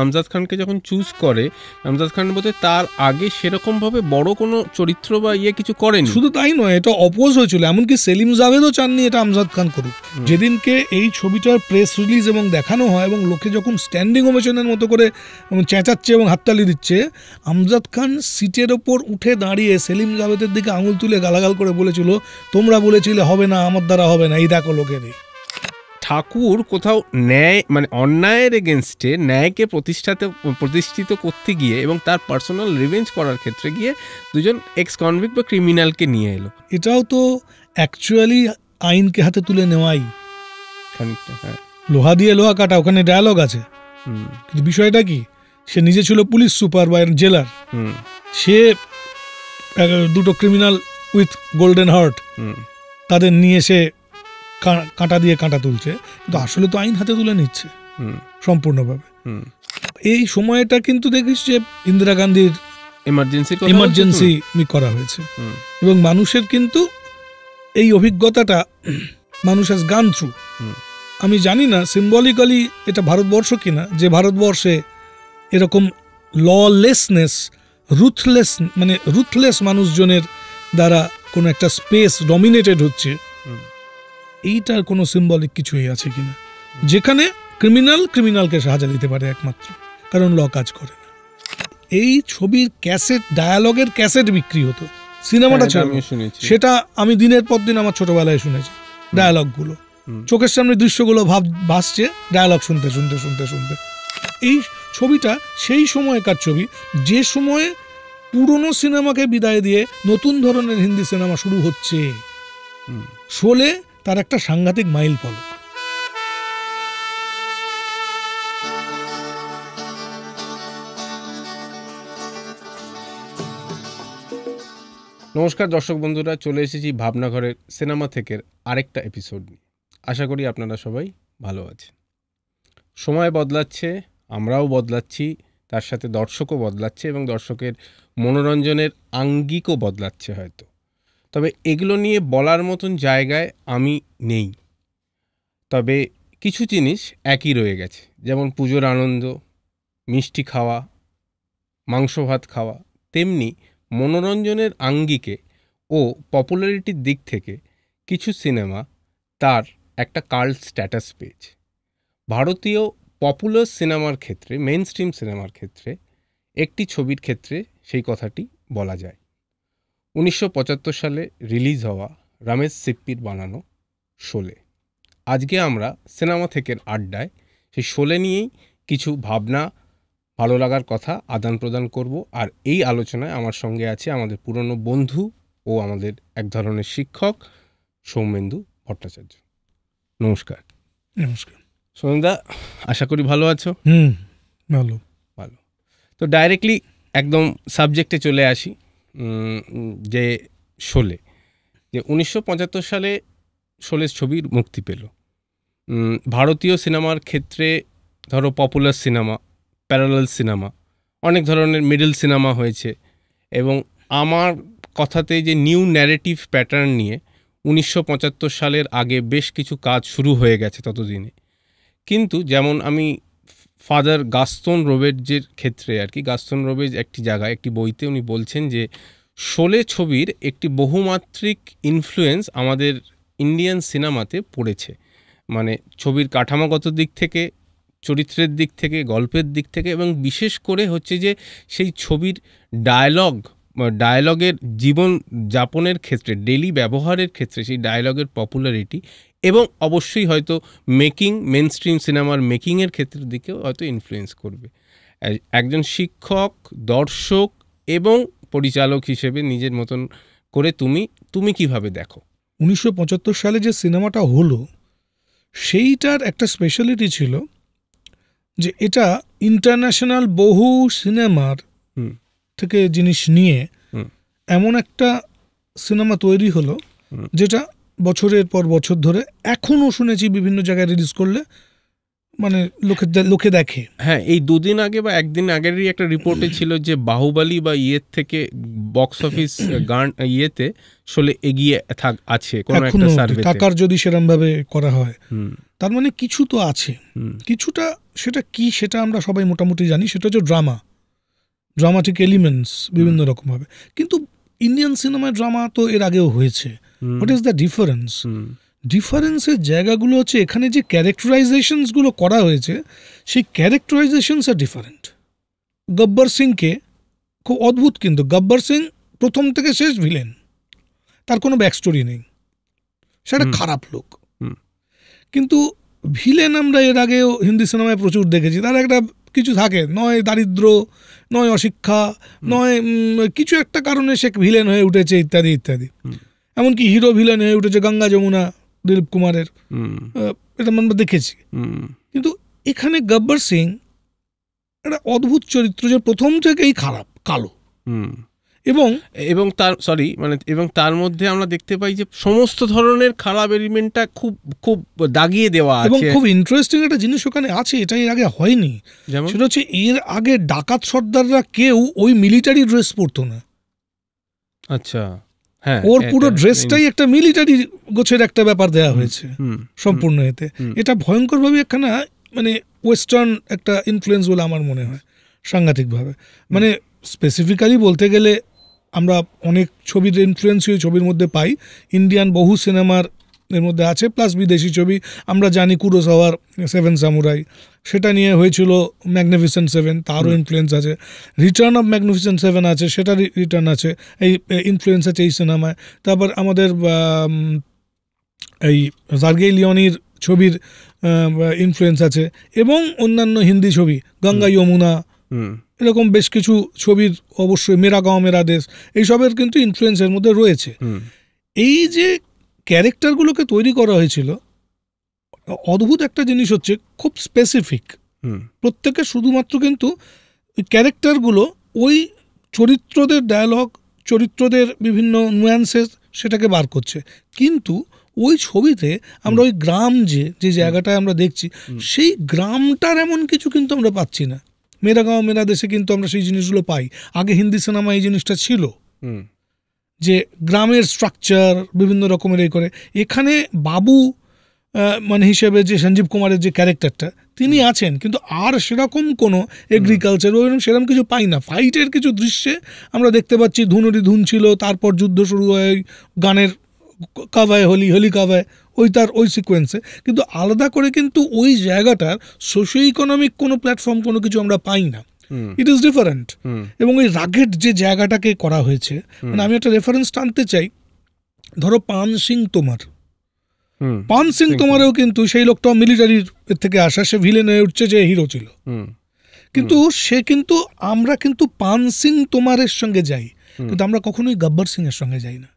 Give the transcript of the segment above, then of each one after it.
আমজাদ খানকে যখন চুজ করে, আমজাদ খান বলতে তার আগে সেরকমভাবে বড় কোনো চরিত্র বা কিছু করেনি। শুধু তাই নয়, এটা অপোজ হয়েছিল, এমনকি সেলিম জাভেদও চাননি এটা আমজাদ খান করুক। যেদিনকে এই ছবিটার প্রেস রিলিজ এবং দেখানো হয় এবং লোকে যখন স্ট্যান্ডিং ওভেশনের মতো করে চেঁচাচ্ছে এবং হাততালি দিচ্ছে, আমজাদ খান সিটের ওপর উঠে দাঁড়িয়ে সেলিম জাভেদের দিকে আঙুল তুলে গালাগাল করে বলেছিল, তোমরা বলেছিলে হবে না, আমার দ্বারা হবে না, এই দেখো লোকের। ঠাকুর কোথাও ন্যায় মানে অন্যায়ের এগেনস্টে ন্যায়কে প্রতিষ্ঠিত করতে গিয়ে এবং তার পার্সোনাল রিভেঞ্জ করার ক্ষেত্রে গিয়ে দুজন এক্স কনভিক্ট বা ক্রিমিনালকে নিয়ে এলো। এটাও তো অ্যাকচুয়ালি আইনকে হাতে তুলে নেওয়াই খানিকটা। হ্যাঁ, লোহা দিয়ে লোহা কাটা, ওখানে ডায়ালগ আছে। কিন্তু বিষয়টা কি, সে নিজে ছিল পুলিশ সুপার বা জেলার, সে দুটো ক্রিমিনাল উইথ গোল্ডেন হার্ট তাদের নিয়ে এসে কাঁটা দিয়ে কাঁটা তুলছে, কিন্তু আসলে তো আইন হাতে তুলে নিচ্ছে সম্পূর্ণভাবে। এই সময়টা কিন্তু দেখিস যে ইন্দিরা গান্ধীর এমার্জেন্সি করা হয়েছে এবং মানুষের কিন্তু এই অভিজ্ঞতাটা মানুষ হ্যাজ গান থ্রু। আমি জানি না সিম্বলিক্যালি এটা ভারতবর্ষ কিনা, যে ভারতবর্ষে এরকম ললেসনেস, রুথলেস মানুষজনের দ্বারা কোনো একটা স্পেস ডমিনেটেড হচ্ছে, এইটার কোনো সিম্বলিক কিছুই আছে কিনা, যেখানে ক্রিমিনালকে সাহায্য দিতে পারে একমাত্র, কারণ ল কাজ করে না। এই ছবির ক্যাসেট, ডায়ালগের ক্যাসেট বিক্রি হতো, সিনেমাটা ছিল, সেটা আমি দিনের পর দিন আমার ছোটবেলায় শুনেছি। ডায়ালগগুলো চোখের সামনে দৃশ্যগুলো ভাসছে, ডায়ালগ শুনতে শুনতে শুনতে শুনতে। এই ছবিটা সেই সময়কার ছবি, যে সময়ে পুরনো সিনেমাকে বিদায় দিয়ে নতুন ধরনের হিন্দি সিনেমা শুরু হচ্ছে। শোলে তার একটা সাংঘাতিক মাইল ফলক। নমস্কার দর্শক বন্ধুরা, চলে এসেছি ভাবনাঘরের সিনেমা থেকে আরেকটা এপিসোড নিয়ে। আশা করি আপনারা সবাই ভালো আছেন। সময় বদলাচ্ছে, আমরাও বদলাচ্ছি, তার সাথে দর্শকও বদলাচ্ছে এবং দর্শকের মনোরঞ্জনের আঙ্গিকও বদলাচ্ছে হয়তো। তবে এগুলো নিয়ে বলার মতন জায়গায় আমি নেই। তবে কিছু জিনিস একই রয়ে গেছে, যেমন পুজোর আনন্দ, মিষ্টি খাওয়া, মাংস ভাত খাওয়া, তেমনি মনোরঞ্জনের আঙ্গিকে ও পপুলারিটির দিক থেকে কিছু সিনেমা তার একটা কাল্ট স্ট্যাটাস পেয়েছে। ভারতীয় পপুলার সিনেমার ক্ষেত্রে, মেইন স্ট্রিম সিনেমার ক্ষেত্রে একটি ছবির ক্ষেত্রে সেই কথাটি বলা যায়। 1975 সালে রিলিজ হওয়া রমেশ সিপ্পির বানানো শোলে। আজকে আমরা সিনেমা থেকে আড্ডায় সেই শোলে নিয়েই কিছু ভাবনা, ভালো লাগার কথা আদান প্রদান করব। আর এই আলোচনায় আমার সঙ্গে আছে আমাদের পুরনো বন্ধু ও আমাদের এক ধরনের শিক্ষক সৌমেন্দু ভট্টাচার্য। নমস্কার। নমস্কার সৌমেন্দা, আশা করি ভালো আছো? ভালো। তো ডাইরেক্টলি একদম সাবজেক্টে চলে আসি, যে শোলে, যে 1975 সালে শোলে ছবির মুক্তি পেল। ভারতীয় সিনেমার ক্ষেত্রে ধরো পপুলার সিনেমা, প্যারালাল সিনেমা, অনেক ধরনের মিডল সিনেমা হয়েছে এবং আমার কথাতে যে নিউ ন্যারেটিভ প্যাটার্ন নিয়ে 1975 সালের আগে বেশ কিছু কাজ শুরু হয়ে গেছে ততদিনে। কিন্তু যেমন আমি ফাদার গাস্তন রোবেজের ক্ষেত্রে আর কি, গাস্তন রোবেজ একটি জায়গায় একটি বইতে উনি বলছেন যে শোলে ছবির একটি বহুমাত্রিক ইনফ্লুয়েন্স আমাদের ইন্ডিয়ান সিনেমাতে পড়েছে। মানে ছবির কাঠামোগত দিক থেকে, চরিত্রের দিক থেকে, গল্পের দিক থেকে, এবং বিশেষ করে হচ্ছে যে সেই ছবির ডায়ালগের জীবন যাপনের ক্ষেত্রে, ডেলি ব্যবহারের ক্ষেত্রে সেই ডায়ালগের পপুলারিটি, এবং অবশ্যই হয়তো মেন স্ট্রিম সিনেমার মেকিংয়ের ক্ষেত্রের দিকেও হয়তো ইনফ্লুয়েন্স করবে। একজন শিক্ষক, দর্শক এবং পরিচালক হিসেবে নিজের মতন করে তুমি কিভাবে দেখো? 1975 সালে যে সিনেমাটা হলো সেইটার একটা স্পেশালিটি ছিল যে এটা ইন্টারন্যাশনাল বহু সিনেমার থেকে জিনিস নিয়ে এমন একটা সিনেমা তৈরি হলো যেটা বছরের পর বছর ধরে এখনও শুনেছি বিভিন্ন জায়গায় রিলিজ করলে মানে লোকে দেখে। হ্যাঁ, এই দুদিন আগে বা একদিন আগেরই একটা রিপোর্টে ছিল যে বাহুবলী বা ইয়ের থেকে বক্স অফিস গান ইয়েতে আসলে এগিয়ে আছে কোনো একটা সার্ভেতে, টাকার যদি সেরকম ভাবে করা হয়। তার মানে কিছু তো আছে, কিছুটা। সেটা কি সেটা আমরা সবাই মোটামুটি জানি, সেটা হচ্ছে ড্রামাটিক এলিমেন্টস বিভিন্ন রকম হবে। কিন্তু ইন্ডিয়ান সিনেমায় ড্রামা তো এর আগেও হয়েছে। What is the difference? ডিফারেন্সের জায়গাগুলো হচ্ছে এখানে যে ক্যারেক্টারাইজেশনসগুলো করা হয়েছে, সেই ক্যারেক্টারাইজেশনস আর ডিফারেন্ট। গব্বর সিংকে খুব অদ্ভুত, কিন্তু গব্বর সিং প্রথম থেকে শেষ ভিলেন, তার কোনো ব্যাক স্টোরি নেই, সেটা খারাপ লোক। কিন্তু ভিলেন আমরা এর আগেও হিন্দি সিনেমায় প্রচুর দেখেছি, তার একটা কিছু থাকে, নয় দারিদ্র, নয় অশিক্ষা, নয় কিছু একটা কারণে সে ভিলেন হয়ে উঠেছে, ইত্যাদি ইত্যাদি। এমনকি হিরো ভিলেন হয়ে উঠেছে গঙ্গা যমুনা, দিলীপ কুমারের, এটা আমরা দেখেছি। কিন্তু এখানে গব্বর সিং একটা অদ্ভুত চরিত্র, যে প্রথম থেকেই খারাপ, কালো, এবং তার মধ্যে আমরা দেখতে পাই যে সমস্ত ধরনের খারাপ এলিমেন্টটা খুব খুব দাগিয়ে দেওয়া আছে। এবং খুব ইন্টারেস্টিং একটা জিনিস ওখানে আছে, এটা এর আগে হয়নি। সেটা হচ্ছে এর আগে ডাকাত সর্দাররা কেউ ওই মিলিটারি ড্রেস পরতো না। আচ্ছা, হ্যাঁ, ওর পুরো ড্রেসটাই একটা মিলিটারি গোছের একটা ব্যাপার দেওয়া হয়েছে সম্পূর্ণ এতে। এটা ভয়ঙ্করভাবে একখানা মানে ওয়েস্টার্ন একটা ইনফ্লুয়েন্স বলে আমার মনে হয়, সাংঘাতিকভাবে। মানে স্পেসিফিক্যালি বলতে গেলে আমরা অনেক ছবির ইনফ্লুয়েন্স ছবির মধ্যে পাই, ইন্ডিয়ান বহু সিনেমার এর মধ্যে আছে, প্লাস বিদেশি ছবি। আমরা জানি কুরোসাওয়ার 7 সামুরাই, সেটা নিয়ে হয়েছিল ম্যাগনিফিসেন্ট 7, তারও ইনফ্লুয়েন্স আছে। রিটার্ন অফ ম্যাগনিফিসেন্ট 7 আছে, সেটার রিটার্ন আছে, এই ইনফ্লুয়েন্স আছে এই সিনেমায়। তারপর আমাদের এই সার্গেই লিওনির ছবির ইনফ্লুয়েন্স আছে, এবং অন্যান্য হিন্দি ছবি, গঙ্গা যমুনা, এরকম বেশ কিছু ছবির অবশ্যই, মেরা গাঁও মেরা দেশ, এইসবের কিন্তু ইনফ্লুয়েন্সের মধ্যে রয়েছে। এই যে ক্যারেক্টারগুলোকে তৈরি করা হয়েছিল, অদ্ভুত একটা জিনিস হচ্ছে খুব স্পেসিফিক প্রত্যেকে, শুধুমাত্র কিন্তু ক্যারেক্টারগুলো ওই চরিত্রদের ডায়ালগ, চরিত্রদের বিভিন্ন নুয়ান্সেস সেটাকে বার করছে। কিন্তু ওই ছবিতে আমরা ওই গ্রাম যে জায়গাটায় আমরা দেখছি, সেই গ্রামটার এমন কিছু কিন্তু আমরা পাচ্ছি না। মেরা গাঁও মেরা দেশে কিন্তু আমরা সেই জিনিসগুলো পাই। আগে হিন্দি সিনেমা এই জিনিসটা ছিল, যে গ্রামের স্ট্রাকচার বিভিন্ন রকমের এই করে। এখানে বাবু মানে হিসেবে যে সঞ্জীব কুমারের যে ক্যারেক্টারটা তিনি আছেন, কিন্তু আর সেরকম কোনো এগ্রিকালচার সেরকম কিছু পাই না। ফাইটের কিছু দৃশ্যে আমরা দেখতে পাচ্ছি ধুনুরি ধুন ছিল, তারপর যুদ্ধ শুরু হয় গানের কাভায় হোলি কাভায়, ওই সিকোয়েন্সে। কিন্তু আলাদা করে কিন্তু ওই জায়গাটার সোশিও ইকোনমিক কোনো প্ল্যাটফর্ম কোনো কিছু আমরা পাই না। It is different. এবং ওই রাগেড যে জায়গাটাকে করা হয়েছে, মানে আমি একটা রেফারেন্স টানতে চাই, ধরো পান সিং তোমারেও কিন্তু সেই লোকটা মিলিটারির থেকে আসা, সে ভিলেন হয়ে উঠছে, যে হিরো ছিল। কিন্তু সে কিন্তু আমরা কিন্তু পান সিং তোমারের সঙ্গে যাই, কিন্তু আমরা কখনোই গব্বর সিং এর সঙ্গে যাই না।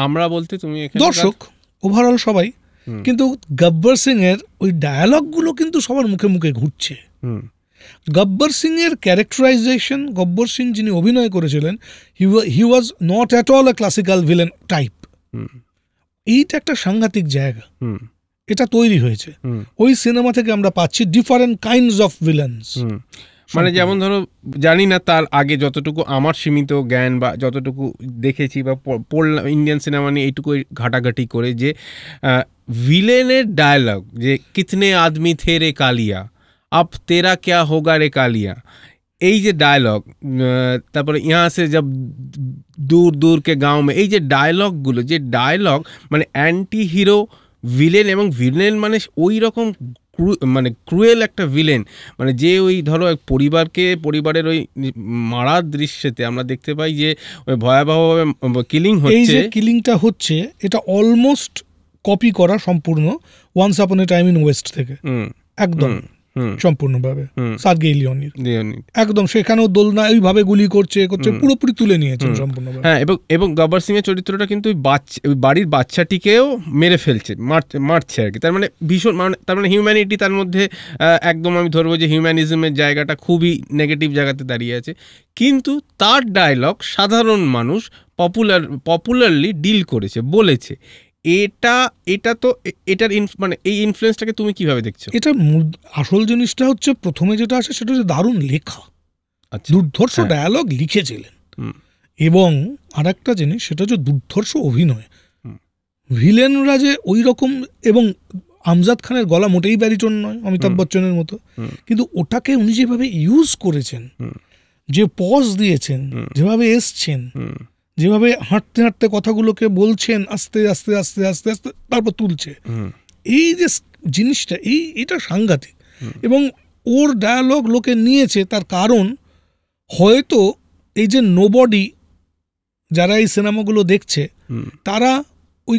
আমরা বলতে তুমি দর্শক ওভারঅল সবাই, কিন্তু গব্বর সিং এর ওই ডায়ালগগুলো কিন্তু সবার মুখে মুখে ঘুরছে। গব্বর সিং এর ক্যারেক্টারাইজেশন, গব্বর সিং যিনি অভিনয় করেছিলেন, he was not at all a classical villain type. এইটা একটা সাংঘাতিক জায়গা, এটা তৈরি হয়েছে। ওই সিনেমা থেকে আমরা পাচ্ছি ডিফারেন্ট কাইন্ডস অফ ভিলেন্স। মানে যেমন ধরো, জানি না তার আগে যতটুকু আমার সীমিত জ্ঞান বা যতটুকু দেখেছি বা পড়লাম ইন্ডিয়ান সিনেমা নিয়ে এইটুকু ঘাটাঘাটি করে, যে ভিলেনের ডায়লগ, যে কিতনে আদমি থে রে কালিয়া, আব তেরা ক্যা হোগা রে কালিয়া, এই যে ডায়লগ, তারপরে ইহা সে জব দূর দূর কে গাঁও মে, এই যে ডায়লগগুলো, যে ডায়লগ মানে অ্যান্টি হিরো ভিলেন, এবং ভিলেন মানে ওই রকম মানে ক্রুয়েল একটা ভিলেন, মানে যে ওই ধরো পরিবারের ওই মারার দৃশ্যতে আমরা দেখতে পাই যে ওই ভয়াবহভাবে কিলিং হচ্ছে। এই যে কিলিংটা হচ্ছে, এটা অলমোস্ট কপি করা সম্পূর্ণ once upon A time in West থেকে, একদম সম্পূর্ণভাবে সার্গেই লিওনির একদম। সেখানেও দোলনা এইভাবে গুলি করছে পুরোপুরি তুলে নিয়েছেন সম্পূর্ণভাবে। হ্যাঁ, এবং গব্বর সিং এর চরিত্রটা কিন্তু ওই বাড়ির বাচ্চাটিকেও মেরে ফেলছে, মারছে আর কি। তার মানে ভীষণ, তার মানে হিউম্যানিটি তার মধ্যে একদম, আমি ধরবো যে হিউম্যানিজমের জায়গাটা খুবই নেগেটিভ জায়গাতে দাঁড়িয়ে আছে। কিন্তু তার ডায়লগ সাধারণ মানুষ পপুলারলি ডিল করেছে, বলেছে। এটা তো এটার মানে এই ইনফ্লুয়েন্সটাকে তুমি কিভাবে দেখছো? এটা আসল জিনিসটা হচ্ছে প্রথমে যেটা আসে সেটা হচ্ছে দারুণ লেখা, আচ্ছা, দুর্ধর্ষ ডায়ালগ লিখেছিলেন। এবং আর একটা জিনিস সেটা হচ্ছে দুর্ধর্ষ অভিনয়, ভিলেনরা যে ওই রকম, এবং আমজাদ খানের গলা মোটেই ব্যারিটোন নয় অমিতাভ বচ্চনের মতো, কিন্তু ওটাকে উনি যেভাবে ইউজ করেছেন, যে পজ দিয়েছেন, যেভাবে এসছেন, যেভাবে হাঁটতে হাঁটতে কথাগুলোকে বলছেন আস্তে আস্তে আস্তে আস্তে আস্তে তারপর তুলছে, এই যে জিনিসটা এটা সাংঘাতিক। এবং ওর ডায়ালগ লোকে নিয়েছে তার কারণ হয়তো এই যে নোবডি যারা এই সিনেমাগুলো দেখছে তারা ওই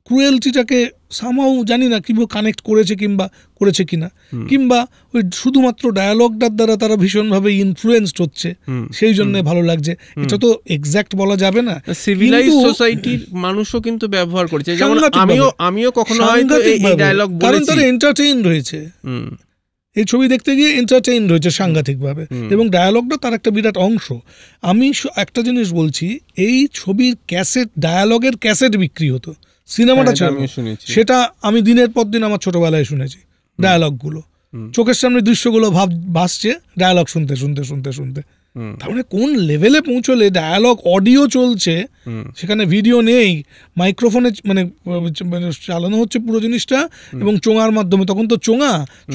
ক্রুয়েলটিটাকে সামহাও জানি না কিভাবে কানেক্ট করেছে কিংবা করেছে কিনা, কিংবা ওই শুধুমাত্র ডায়ালগটার দ্বারা তারা ভীষণভাবে ইনফ্লুয়েন্সড হচ্ছে সেই জন্য ভালো লাগছে। এটা তো এক্স্যাক্ট বলা যাবে না। সিভিলাইজড সোসাইটির মানুষও কিন্তু ব্যবহার করেছে, যেমন আমিও কখনো হয়তো এই ডায়লগ বলেছি, কারণ তারা এন্টারটেইন রয়েছে, এই ছবি দেখতে গিয়ে এন্টারটেইন রয়েছে সাংঘাতিকভাবে, এবং ডায়ালগটা তার একটা বিরাট অংশ। আমি একটা জিনিস বলছি, এই ছবির ক্যাসেট, ডায়ালগের ক্যাসেট বিক্রি হতো, সিনেমাটা ছিল সেটা আমি দিনের পর দিন আমার ছোটবেলায় শুনেছি। ডায়ালগগুলো চোখের সামনে দৃশ্যগুলো ভাসছে, ডায়ালগ শুনতে শুনতে শুনতে শুনতে, তার মানে কোন লেভেলে পৌঁছলে ডায়ালগ অডিও চলছে, সেখানে ভিডিও নেই, মাইক্রোফোনে মানে চালানো হচ্ছে পুরো জিনিসটা, এবং চোঙার মাধ্যমে, তখন তো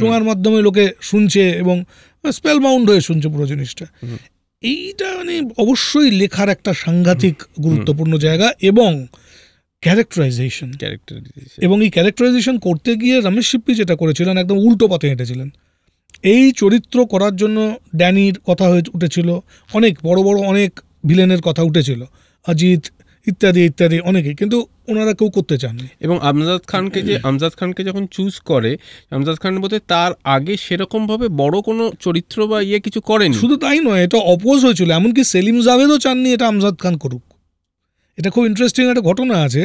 চোঙার মাধ্যমে লোকে শুনছে এবং স্পেল বাউন্ড হয়ে শুনছে পুরো জিনিসটা। এইটা মানে অবশ্যই লেখার একটা সাংঘাতিক গুরুত্বপূর্ণ জায়গা, এবং ক্যারেক্টারাইজেশন, এবং এই ক্যারেক্টারাইজেশন করতে গিয়ে রমেশ সিপ্পি যেটা করেছিলেন একদম উল্টো পথে হেঁটেছিলেন। এই চরিত্র করার জন্য ড্যানির কথা হয়ে উঠেছিল, অনেক বড় বড় অনেক ভিলেনের কথা উঠেছিল, অজিত ইত্যাদি ইত্যাদি অনেকেই, কিন্তু ওনারা কেউ করতে চাননি। এবং আমজাদ খানকে যখন চুজ করে, আমজাদ খান বলতে তার আগে সেরকমভাবে বড় কোনো চরিত্র বা কিছু করেনি। শুধু তাই নয়, এটা অপোজ হয়েছিল, এমনকি সেলিম জাভেদও চাননি এটা আমজাদ খান করুক। এটা খুব ইন্টারেস্টিং একটা ঘটনা আছে,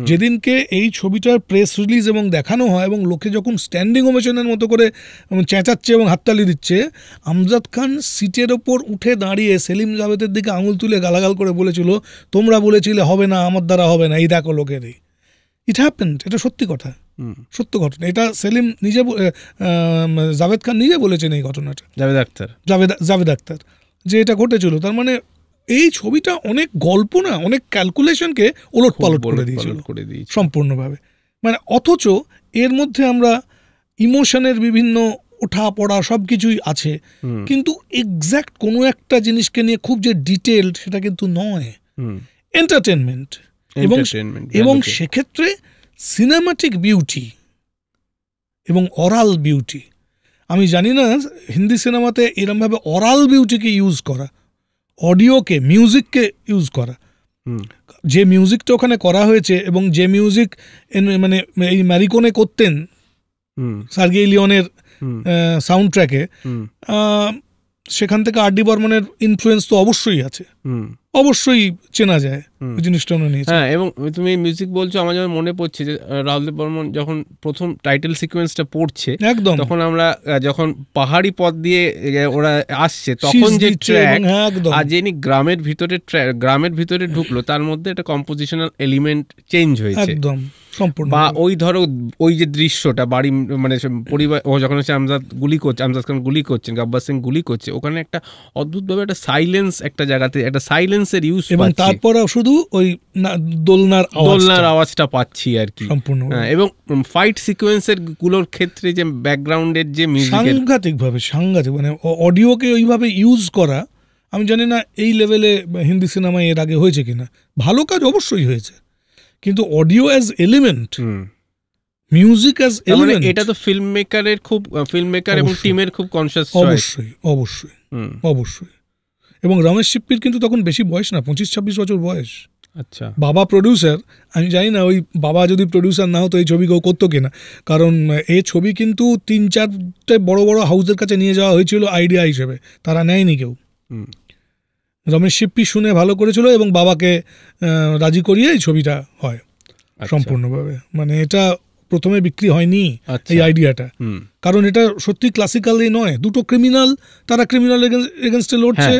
যেদিনকে এই ছবিটার প্রেস রিলিজ এবং দেখানো হয় এবং লোকে যখন স্ট্যান্ডিং ওভেশনের মতো করে চেঁচাচ্ছে এবং হাততালি দিচ্ছে, আমজাদ খান সিটের ওপর উঠে দাঁড়িয়ে সেলিম জাভেদের দিকে আঙুল তুলে গালাগাল করে বলেছিল, তোমরা বলেছিলে হবে না, আমার দ্বারা হবে না, এই দেখো লোকের। ইট হ্যাপেন্ড, এটা সত্যি কথা, সত্য ঘটনা। এটা সেলিম নিজে, জাভেদ খান নিজে বলেছেন এই ঘটনাটা, জাভেদ আখতার, যে এটা ঘটেছিল। তার মানে এই ছবিটা অনেক গল্প না, অনেক ক্যালকুলেশনকে ওলট পালট করে দিয়েছিল সম্পূর্ণভাবে। মানে অথচ এর মধ্যে আমরা ইমোশনের বিভিন্ন ওঠা পড়া সব কিছুই আছে, কিন্তু এক্স্যাক্ট কোনো একটা জিনিসকে নিয়ে খুব যে ডিটেলড সেটা কিন্তু নয়। এন্টারটেনমেন্ট, এবং সেক্ষেত্রে সিনেমাটিক বিউটি এবং অরাল বিউটি। আমি জানি না হিন্দি সিনেমাতে এরমভাবে অরাল বিউটিকে ইউজ করা, অডিওকে, মিউজিককে ইউজ করা, যে মিউজিকটা ওখানে করা হয়েছে, এবং যে মিউজিক মানে এই ম্যারিকোনে করতেন সার্গেই লিওনের সাউন্ড ট্র্যাকে, সেখান থেকে আর ডি বর্মনের ইনফ্লুয়েন্স তো অবশ্যই আছে, অবশ্যই চেনা যায় ওই জিনিসটা নিয়েছে। হ্যাঁ, এবং তুমি মিউজিক বলছো, আমার যেমন মনে পড়ছে যে রাহুল দেব বর্মন যখন প্রথম টাইটেল সিকোয়েন্সটা পড়ছে, একদম তখন আমরা যখন পাহাড়ি পথ দিয়ে ওরা আসছে তখন যে ট্র্যাক, আর যিনি গ্রামের ভিতরে ঢুকলো, তার মধ্যে একটা কম্পোজিশনাল এলিমেন্ট চেঞ্জ হয়েছে একদম সম্পূর্ণ। বা ওই ধরো ওই যে দৃশ্যটা বাড়ি, মানে পরিবার, ও যখন হচ্ছে আমজাদ খান গুলি করছেন, গব্বর সিং গুলি করছে, ওখানে একটা অদ্ভুতভাবে একটা সাইলেন্স, একটা জায়গাতে একটা সাইলেন্সের ইউজ, এবং তারপরে শুধু ওই দোলনার আওয়াজটা পাচ্ছি আর কি সম্পূর্ণ। এবং ফাইট সিকোয়েন্সের গুলোর ক্ষেত্রে যে ব্যাকগ্রাউন্ডের যে মিউজিক, সাংঘাতিক, মানে অডিওকে ওইভাবে ইউজ করা, আমি জানি না এই লেভেলে হিন্দি সিনেমায় এর আগে হয়েছে কিনা। ভালো কাজ অবশ্যই হয়েছে, কিন্তু audio as element, music as element, এটা তো ফিল্ম মেকার এবং টিমের খুব কনসিয়াস চয়েস। অবশ্যই। এবং রমেশ সিপ্পির কিন্তু তখন বেশি বয়স না, 25-26 বছর বয়স। আচ্ছা, বাবা প্রডিউসার, আমি জানি না ওই বাবা যদি প্রডিউসার না হতো এই ছবি কেউ করতো কিনা, কারণ এই ছবি কিন্তু 3-4টে বড় বড় হাউসের কাছে নিয়ে যাওয়া হয়েছিল আইডিয়া হিসেবে, তারা নেয়নি কেউ। রমেশ সিপ্পি শুনে ভালো করেছিল এবং বাবাকে রাজি করিয়ে এই ছবিটা হয় সম্পূর্ণভাবে। মানে এটা প্রথমে বিক্রি হয়নি আচ্ছা। এই আইডিয়াটা, কারণ এটা সত্যি ক্লাসিক্যালি নয়। দুটো ক্রিমিনাল, তারা ক্রিমিনাল এগেনস্টে লড়ছে।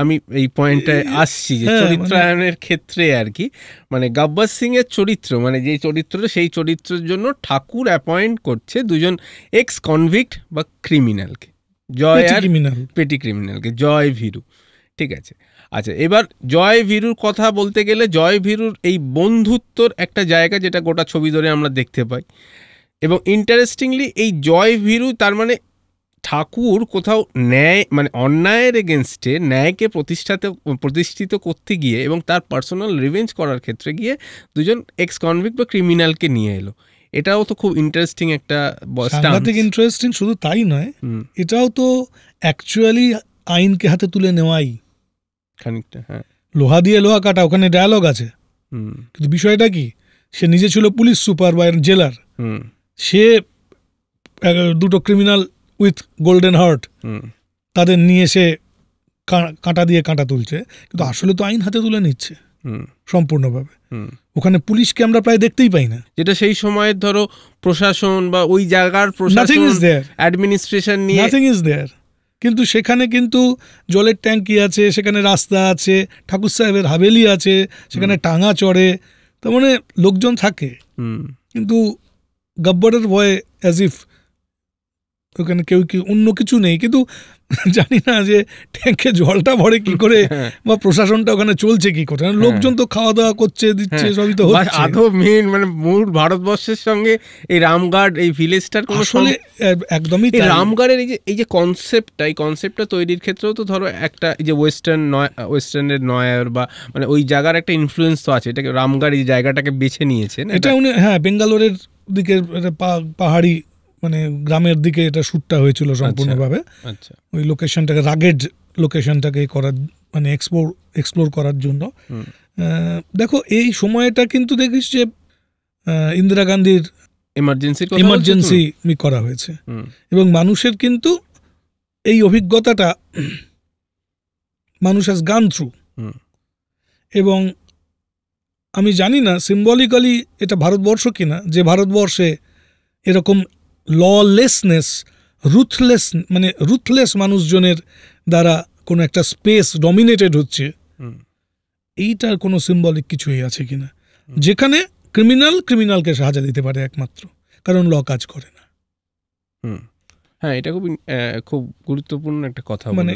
আমি এই পয়েন্টে আসছি যে চরিত্রায়নের ক্ষেত্রে আর কি, মানে গব্বর সিং এর চরিত্র, মানে যে চরিত্র, সেই চরিত্রের জন্য ঠাকুর অ্যাপয়েন্ট করছে দুজন এক্স কনভিক্ট বা ক্রিমিনালকে, জয় আর পেটি ক্রিমিনালকে, জয় ভীরু। ঠিক আছে, আচ্ছা, এবার জয় ভীরুর কথা বলতে গেলে জয় ভীরুর এই বন্ধুত্বর একটা জায়গা যেটা গোটা ছবি ধরে আমরা দেখতে পাই। এবং ইন্টারেস্টিংলি এই জয় ভীরু, তার মানে ঠাকুর কোথাও ন্যায়, মানে অন্যায়ের এগেনস্টে ন্যায়কে প্রতিষ্ঠিত করতে গিয়ে এবং তার পার্সোনাল রিভেঞ্জ করার ক্ষেত্রে গিয়ে দুজন এক্স কনভিক্ট বা ক্রিমিনালকে নিয়ে এলো। এটাও তো খুব ইন্টারেস্টিং একটা সাংঘাতিক ইন্টারেস্টিং। শুধু তাই নয়, এটাও তো অ্যাকচুয়ালি আইনকে হাতে তুলে নেওয়াই খানিকটা। হ্যাঁ, লোহা দিয়ে লোহা কাটা, ওখানে ডায়ালগ আছে। কিন্তু বিষয়টা কি, সে নিজে ছিল পুলিশ সুপার বা জেলার, সে দুটো ক্রিমিনাল উইথ গোল্ডেন হার্ট তাদের নিয়ে সে কাঁটা দিয়ে কাঁটা তুলছে, কিন্তু আসলে তো আইন হাতে তুলে নিচ্ছে সম্পূর্ণভাবে। ওখানে পুলিশকে আমরা প্রায় দেখতেই পাই না, যেটা সেই সময়ের ধরো প্রশাসন বা ওই জায়গার প্রশাসন অ্যাডমিনিস্ট্রেশন নিয়ে নাথিং ইজ দেয়ার। কিন্তু সেখানে কিন্তু জলের ট্যাঙ্কি আছে, সেখানে রাস্তা আছে, ঠাকুর সাহেবের হাভেলি আছে, সেখানে টাঙা চড়ে, তার মানে লোকজন থাকে। কিন্তু গব্বরের ভয়ে অ্যাজ ইফ ওখানে কেউ কি অন্য কিছু নেই। কিন্তু জানি না যে ট্যাঙ্কে জলটা ভরে কি করে বা প্রশাসনটা ওখানে চলছে কি করে, লোকজন তো খাওয়া দাওয়া করছে, দিচ্ছে, সবই তো হচ্ছে। আদৌ মেন মানে মূল ভারতবর্ষের সঙ্গে এই রামগড় এই ভিলেজটার কোনো আসলে একদমই রামগড়ের এই যে কনসেপ্টটা, এই কনসেপ্টটা তৈরির ক্ষেত্রেও তো ধরো একটা এই যে ওয়েস্টার্নের নয়ার বা মানে ওই জায়গার একটা ইনফ্লুয়েন্স তো আছে। এটাকে রামগড় এই জায়গাটাকে বেছে নিয়েছেন, এটা উনি বেঙ্গালোরের দিকে পাহাড়ি মানে গ্রামের দিকে এটা শ্যুটটা হয়েছিল সম্পূর্ণভাবে। আচ্ছা, ওই লোকেশনটাকে, রাগেড লোকেশনটাকে করার, মানে এক্সপ্লোর করার জন্য। দেখো এই সময়টা কিন্তু দেখিস যে ইন্দিরা গান্ধীর এমার্জেন্সি করা হয়েছে, এবং মানুষের কিন্তু এই অভিজ্ঞতাটা মানুষ হ্যাজ গান থ্রু। এবং আমি জানি না সিম্বলিক্যালি এটা ভারতবর্ষ কিনা, যে ভারতবর্ষে এরকম ললেসনেস, রুথলেস মানুষজনের দ্বারা কোনো একটা স্পেস ডমিনেটেড হচ্ছে, এইটার কোনো সিম্বলিক কিছুই আছে কিনা, যেখানে ক্রিমিনালকে সাজা দিতে পারে একমাত্র, কারণ ল কাজ করে না। হ্যাঁ, এটা খুব গুরুত্বপূর্ণ একটা কথা। মানে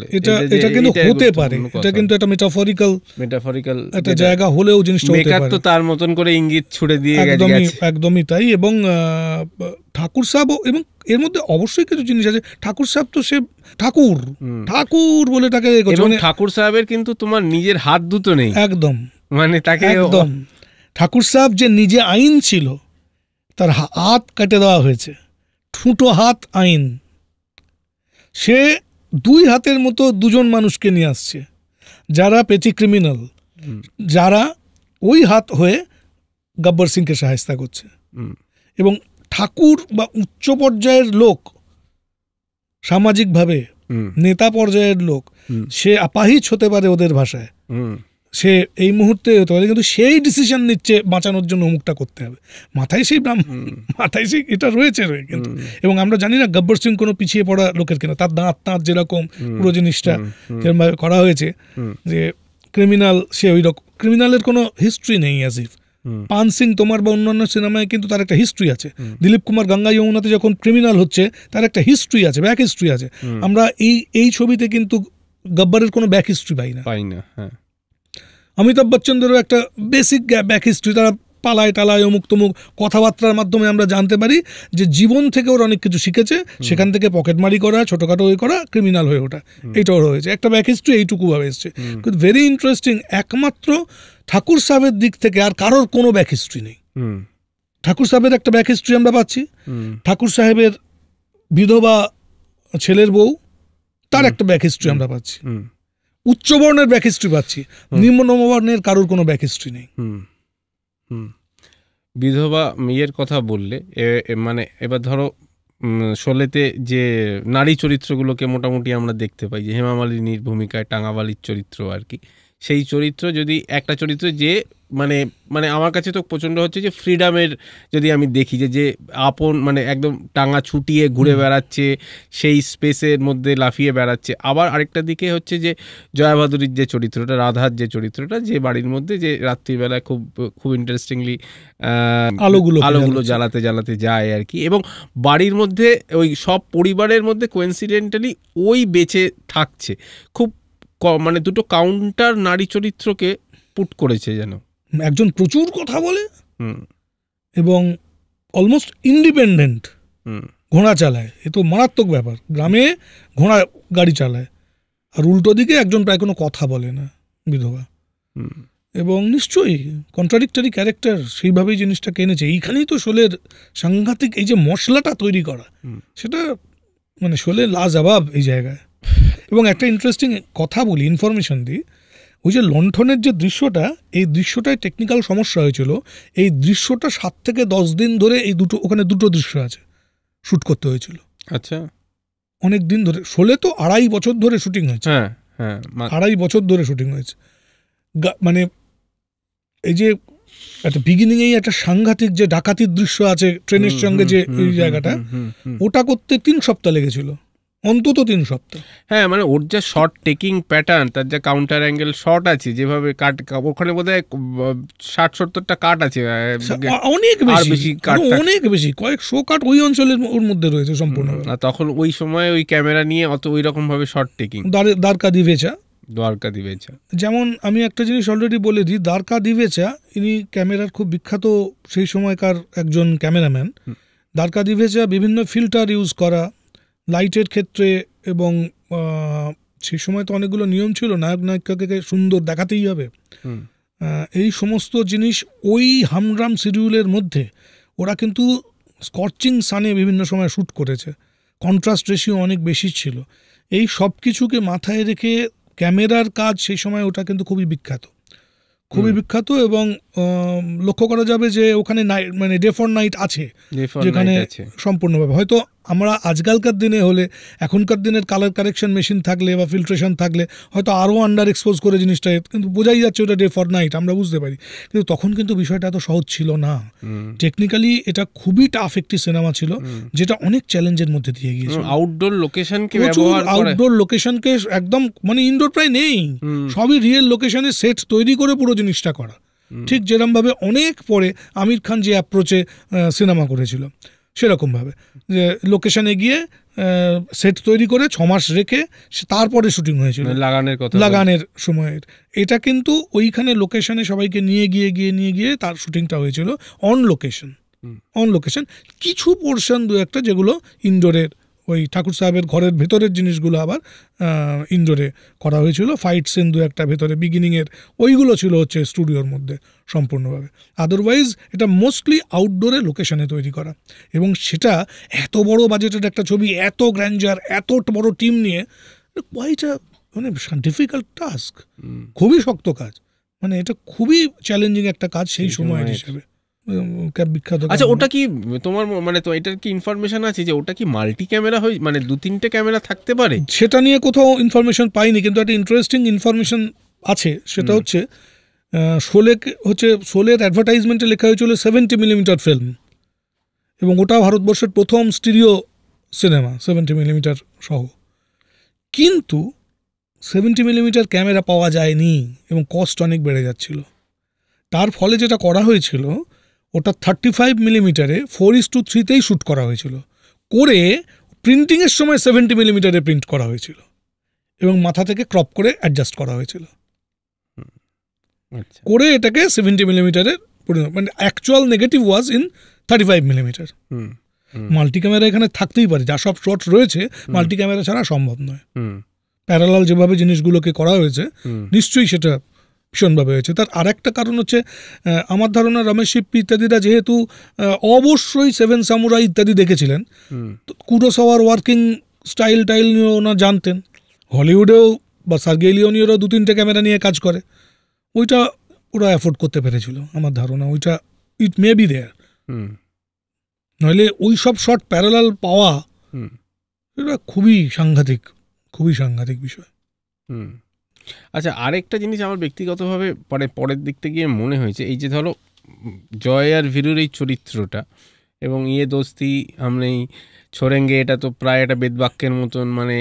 এটা কিন্তু হতে পারে, এটা কিন্তু একটা মেটাফরিক্যাল একটা জায়গা হলেও জিনিসটা হতে পারে। তো তার মতন করে ইঙ্গিত ছুড়ে দিয়ে একদমই তাই। এবং ঠাকুর সাহেব, এবং এর মধ্যে অবশ্যই কিছু জিনিস আছে। ঠাকুর সাহেব তো সে ঠাকুর বলে তাকে, ঠাকুর সাহেবের কিন্তু তোমার নিজের হাত দুটো নেই একদম, মানে তাকে একদম। ঠাকুর সাহেব যে নিজে আইন ছিল, তার হাত কেটে দেওয়া হয়েছে, ঠুঁটো হাত আইন। সে দুই হাতের মতো দুজন মানুষকে নিয়ে আসছে, যারা পেটি ক্রিমিনাল, যারা ওই হাত হয়ে গব্বর সিংকে সাহায্য করছে। এবং ঠাকুর বা উচ্চ পর্যায়ের লোক, সামাজিকভাবে নেতা পর্যায়ের লোক, সে আপাহিজ হতে পারে ওদের ভাষায়, সে এই মুহূর্তে হতে পারে, কিন্তু সেই ডিসিশন নিচ্ছে বাঁচানোর জন্য অমুকটা করতে হবে। মাথায় সেই এটা রয়েছে কিন্তু। এবং আমরা জানি না গব্বর সিং কোনো পিছিয়ে পড়া লোকের কিনা, তার দাঁত যেরকম, পুরো জিনিসটা যেরকমভাবে করা হয়েছে যে ক্রিমিনাল, সে ওই রকম ক্রিমিনালের কোনো হিস্ট্রি নেই। অ্যাজিফ পান সিং তোমার বা অন্যান্য সিনেমায় কিন্তু তার একটা হিস্ট্রি আছে। দিলীপ কুমার গঙ্গা যমুনাতে যখন ক্রিমিনাল হচ্ছে, তার একটা হিস্ট্রি আছে, ব্যাক হিস্ট্রি আছে। আমরা এই ছবিতে কিন্তু গব্বরের কোনো ব্যাক হিস্ট্রি পাই না। হ্যাঁ, অমিতাভ বচ্চনদেরও একটা বেসিক ব্যাক হিস্ট্রি, তারা পালায় টালায় অমুক তমুক কথাবার্তার মাধ্যমে আমরা জানতে পারি যে জীবন থেকে ওরা অনেক কিছু শিখেছে, সেখান থেকে পকেটমারি করা, ছোটোখাটো হয়ে করা, ক্রিমিনাল হয়ে ওঠা, এইটাও রয়েছে একটা ব্যাক হিস্ট্রি, এইটুকুভাবে এসছে। কিন্তু ভেরি ইন্টারেস্টিং, একমাত্র ঠাকুর সাহেবের দিক থেকে আর কারোর কোনো ব্যাক হিস্ট্রি নেই। ঠাকুর সাহেবের একটা ব্যাক হিস্ট্রি আমরা পাচ্ছি, ঠাকুর সাহেবের বিধবা ছেলের বউ, তার একটা ব্যাক হিস্ট্রি আমরা পাচ্ছি, উচ্চবর্ণের ব্যাক হিস্ট্রি পাচ্ছি, নিম্নবর্ণের কারোর কোনো ব্যাক হিস্ট্রি নেই। বিধবা মেয়ের কথা বললে, মানে এবার ধরো শোলেতে যে নারী চরিত্রগুলোকে মোটামুটি আমরা দেখতে পাই, যে হেমা মালিনীর ভূমিকায় টাঙ্গাবালির চরিত্র আর কি, সেই চরিত্র যদি একটা চরিত্র যে মানে মানে আমার কাছে তো প্রচণ্ড হচ্ছে যে ফ্রিডামের যদি আমি দেখি যে আপন মানে একদম টাঙা ছুটিয়ে ঘুরে বেড়াচ্ছে, সেই স্পেসের মধ্যে লাফিয়ে বেড়াচ্ছে। আবার আরেকটা দিকে হচ্ছে যে জয়া ভাদুরীর যে চরিত্রটা, রাধার যে চরিত্রটা, যে বাড়ির মধ্যে যে রাত্রিবেলা খুব খুব ইন্টারেস্টিংলি আলোগুলো জ্বালাতে জ্বালাতে যায় আর কি, এবং বাড়ির মধ্যে ওই সব পরিবারের মধ্যে কোইন্সিডেন্টালি ওই বেঁচে থাকছে। খুব মানে দুটো কাউন্টার নারী চরিত্রকে পুট করেছে যেন। একজন প্রচুর কথা বলে এবং অলমোস্ট ইন্ডিপেন্ডেন্ট, ঘোড়া চালায়, এ তো মারাত্মক ব্যাপার, গ্রামে ঘোড়া গাড়ি চালায়, আর উল্টো দিকে একজন প্রায় কোনো কথা বলে না, বিধবা। এবং নিশ্চয়ই কন্ট্রাডিক্টরি ক্যারেক্টার, সেইভাবেই জিনিসটাকে এনেছে। এইখানেই তো শোলের সাংঘাতিক এই যে মশলাটা তৈরি করা, সেটা মানে শোলে লাজবাব এই জায়গায়। এবং একটা ইন্টারেস্টিং কথা বলি, ইনফরমেশন দিই, ওই যে লণ্ঠনের যে দৃশ্যটা, এই দৃশ্যটায় টেকনিক্যাল সমস্যা হয়েছিল। এই দৃশ্যটা 7 থেকে 10 দিন ধরে এই ওখানে দুটো দৃশ্য আছে, শ্যুট করতে হয়েছিল। আচ্ছা, অনেক দিন ধরে। শোলে তো 2.5 বছর ধরে শুটিং হয়েছে। হ্যাঁ হ্যাঁ, 2.5 বছর ধরে শুটিং হয়েছে। মানে এই যে একটা বিগিনিংয়েই একটা সাংঘাতিক যে ডাকাতির দৃশ্য আছে ট্রেনের সঙ্গে, যে এই জায়গাটা, ওটা করতে 3 সপ্তাহ লেগেছিল, অন্তত 3 সপ্তাহ। হ্যাঁ, মানে ওর যা শর্ট টেকিং প্যাটার্ন, তার যা কাউন্টার অ্যাঙ্গেল শট আছে, যেভাবে কাট, ওখানে বোধহয় 60-70টা কাট আছে, অনেক বেশি কাট, অনেক বেশি, কয়েকশো কাট ওই অঞ্চলের ওর মধ্যে রয়েছে সম্পূর্ণ। তখন ওই সময় ওই ক্যামেরা নিয়ে অত ওই রকম ভাবে শর্ট টেকিং। দ্বারকা দিভেচা, যেমন আমি একটা জিনিস অলরেডি বলে দিই, দ্বারকা দিভেচা ইনি ক্যামেরার খুব বিখ্যাত সেই সময়কার একজন ক্যামেরাম্যান। দ্বারকা দিভেচা বিভিন্ন ফিল্টার ইউজ করা লাইটের ক্ষেত্রে, এবং সেই সময় তো অনেকগুলো নিয়ম ছিল, নায়ক নায়িকাকে সুন্দর দেখাতেই হবে, এই সমস্ত জিনিস ওই হামরাম শিডিউলের মধ্যে ওরা কিন্তু স্কর্চিং সানে বিভিন্ন সময় শ্যুট করেছে, কন্ট্রাস্ট রেশিও অনেক বেশি ছিল। এই সব কিছুকে মাথায় রেখে ক্যামেরার কাজ সেই সময় ওটা কিন্তু খুবই বিখ্যাত, খুবই বিখ্যাত। এবং লক্ষ্য করা যাবে যে ওখানে মানে ডে ফর নাইট আছে, যেখানে সম্পূর্ণভাবে হয়তো আমরা আজকালকার দিনে হলে, এখনকার দিনের কালার কারেকশন মেশিন থাকলে বা ফিল্ট্রেশন থাকলে হয়তো আরও আন্ডার এক্সপোজ করে জিনিসটা, কিন্তু বোঝাই যাচ্ছে ওটা ডে ফর নাইট, আমরা বুঝতে পারি। কিন্তু তখন কিন্তু বিষয়টা এত সহজ ছিল না। টেকনিক্যালি এটা খুবই টাফ একটি সিনেমা ছিল, যেটা অনেক চ্যালেঞ্জের মধ্যে দিয়ে গিয়েছিল। আউটডোর লোকেশনকে আউটডোর লোকেশনকে একদম, মানে ইনডোর প্রায় নেই, সবই রিয়েল লোকেশনে সেট তৈরি করে পুরো জিনিসটা করা। ঠিক যেরকমভাবে অনেক পরে আমির খান যে অ্যাপ্রোচে সিনেমা করেছিল, সেরকমভাবে যে লোকেশনে গিয়ে সেট তৈরি করে 6 মাস রেখে তারপরে শুটিং হয়েছিল লাগানের সময়ের। এটা কিন্তু ওইখানে লোকেশনে সবাইকে নিয়ে গিয়ে তার শুটিংটা হয়েছিল অন লোকেশন। কিছু পোর্শন 2-1 যেগুলো ইনডোরের, ওই ঠাকুর সাহেবের ঘরের ভেতরের জিনিসগুলো আবার ইনডোরে করা হয়েছিল। ফাইট সিন 2-1 ভেতরে বিগিনিংয়ের, ওইগুলো ছিল হচ্ছে স্টুডিওর মধ্যে সম্পূর্ণভাবে। আদারওয়াইজ এটা মোস্টলি আউটডোরে লোকেশনে তৈরি করা, এবং সেটা এত বড় বাজেটের একটা ছবি, এত গ্র্যান্ডার, এত বড় টিম নিয়ে, কোয়াইট মানে ডিফিকাল্ট টাস্ক, খুবই শক্ত কাজ, মানে এটা খুবই চ্যালেঞ্জিং একটা কাজ সেই সময়ের হিসেবে। বিখ্যাত। আচ্ছা, ওটা কি তোমার মানে তো এটার কি ইনফরমেশন আছে যে ওটা কি মাল্টি ক্যামেরা হয়, মানে 2-3টে ক্যামেরা থাকতে পারে? সেটা নিয়ে কোথাও ইনফরমেশন পাইনি, কিন্তু একটা ইন্টারেস্টিং ইনফরমেশন আছে। সেটা হচ্ছে শোলের অ্যাডভার্টাইজমেন্টে লেখা হয়েছিল 70mm ফিল্ম, এবং ওটা ভারতবর্ষের প্রথম স্টিরিও সিনেমা 70mm সহ। কিন্তু 70mm ক্যামেরা পাওয়া যায়নি এবং কস্ট অনেক বেড়ে যাচ্ছিল। তার ফলে যেটা করা হয়েছিল, ওটা 35mm 4:3 শ্যুট করা হয়েছিল, করে প্রিন্টিংয়ের সময় 70mm প্রিন্ট করা হয়েছিল, এবং মাথা থেকে ক্রপ করে অ্যাডজাস্ট করা হয়েছিল, করে এটাকে 70mm মানে actual negative was in 35mm। Multi camera এখানে থাকতেই পারে, যা সব শট রয়েছে মাল্টি ক্যামেরা ছাড়া সম্ভব নয়। প্যারালাল যেভাবে জিনিসগুলোকে করা হয়েছে, নিশ্চয়ই সেটা ভীষণভাবে হয়েছে। তার আরেকটা কারণ হচ্ছে, আমার ধারণা রমেশ শিপ্পি ইত্যাদিরা যেহেতু অবশ্যই 7 সামুরাই ইত্যাদি দেখেছিলেন, কুরোসাওয়ার ওয়ার্কিং স্টাইল নিয়ে ওনার জানতেন। হলিউডেও বা সার্গেই লিওনিরও 2-3টে ক্যামেরা নিয়ে কাজ করে, ওইটা ওরা অ্যাফোর্ড করতে পেরেছিল আমার ধারণা। ওইটা ইট মে বি দেয়ার, নইলে ওই সব শট প্যারালাল পাওয়া এটা খুবই সাংঘাতিক বিষয়। আচ্ছা, আরেকটা জিনিস আমার ব্যক্তিগতভাবে পরের দিক থেকে গিয়ে মনে হয়েছে, এই যে ধরো জয় আর ভীরুর এই চরিত্রটা এবং ইয়ে দোস্তি আমনেই ছোড়েঙ্গে, এটা তো প্রায় একটা বেদবাক্যের মতন, মানে